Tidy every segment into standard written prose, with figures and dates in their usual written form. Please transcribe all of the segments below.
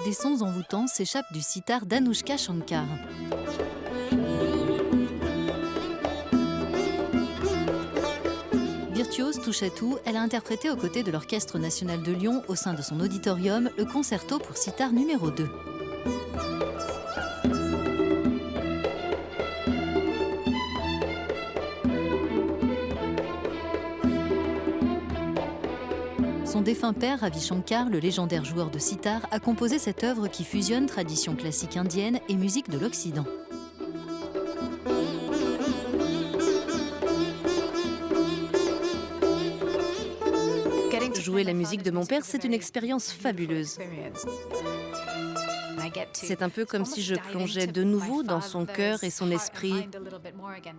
Des sons envoûtants s'échappent du sitar d'Anushka Shankar. Virtuose touche à tout, elle a interprété aux côtés de l'Orchestre national de Lyon, au sein de son auditorium, le concerto pour sitar numéro 2. Son défunt père, Ravi Shankar, le légendaire joueur de sitar, a composé cette œuvre qui fusionne tradition classique indienne et musique de l'Occident. Jouer la musique de mon père, c'est une expérience fabuleuse. C'est un peu comme si je plongeais de nouveau dans son cœur et son esprit.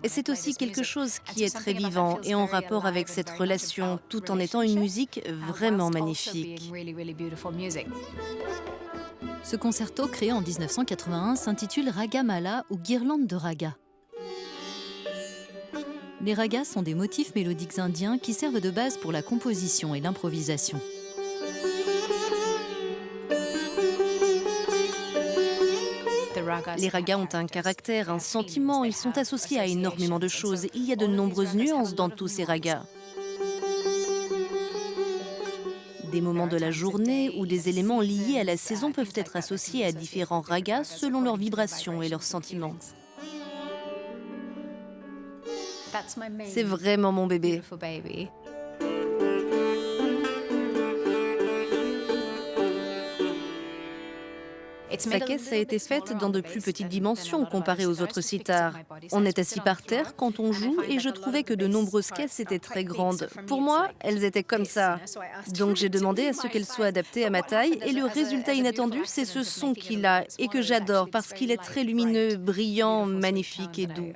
Et c'est aussi quelque chose qui est très vivant et en rapport avec cette relation, tout en étant une musique vraiment magnifique. Ce concerto, créé en 1981, s'intitule Ragamala ou Guirlande de raga. Les ragas sont des motifs mélodiques indiens qui servent de base pour la composition et l'improvisation. Les ragas ont un caractère, un sentiment, ils sont associés à énormément de choses. Il y a de nombreuses nuances dans tous ces ragas. Des moments de la journée ou des éléments liés à la saison peuvent être associés à différents ragas selon leurs vibrations et leurs sentiments. C'est vraiment mon bébé. Sa caisse a été faite dans de plus petites dimensions comparées aux autres sitars. On est assis par terre quand on joue et je trouvais que de nombreuses caisses étaient très grandes. Pour moi, elles étaient comme ça. Donc j'ai demandé à ce qu'elles soient adaptées à ma taille et le résultat inattendu, c'est ce son qu'il a et que j'adore parce qu'il est très lumineux, brillant, magnifique et doux.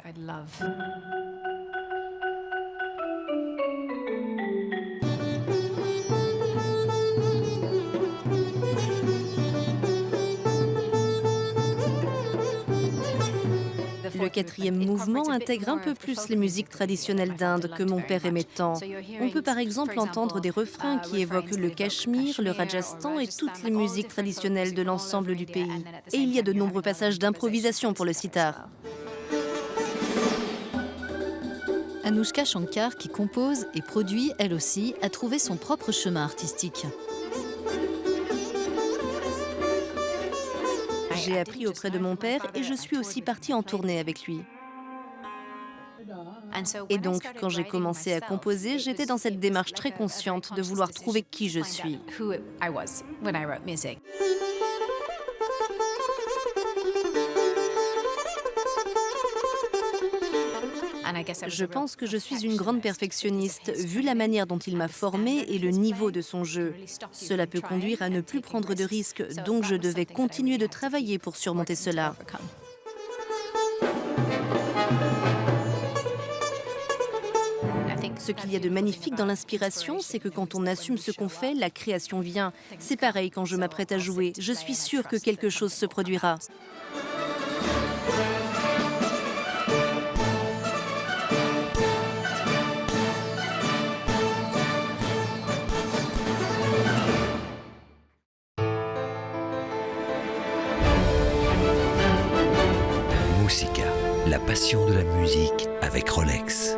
Le quatrième mouvement intègre un peu plus les musiques traditionnelles d'Inde que mon père aimait tant. On peut par exemple entendre des refrains qui évoquent le Cachemire, le Rajasthan et toutes les musiques traditionnelles de l'ensemble du pays. Et il y a de nombreux passages d'improvisation pour le sitar. Anushka Shankar, qui compose et produit, elle aussi, a trouvé son propre chemin artistique. J'ai appris auprès de mon père et je suis aussi partie en tournée avec lui. Et donc, quand j'ai commencé à composer, j'étais dans cette démarche très consciente de vouloir trouver qui je suis. Je pense que je suis une grande perfectionniste, vu la manière dont il m'a formée et le niveau de son jeu. Cela peut conduire à ne plus prendre de risques, donc je devais continuer de travailler pour surmonter cela. Ce qu'il y a de magnifique dans l'inspiration, c'est que quand on assume ce qu'on fait, la création vient. C'est pareil quand je m'apprête à jouer, je suis sûre que quelque chose se produira. Musica, la passion de la musique avec Rolex.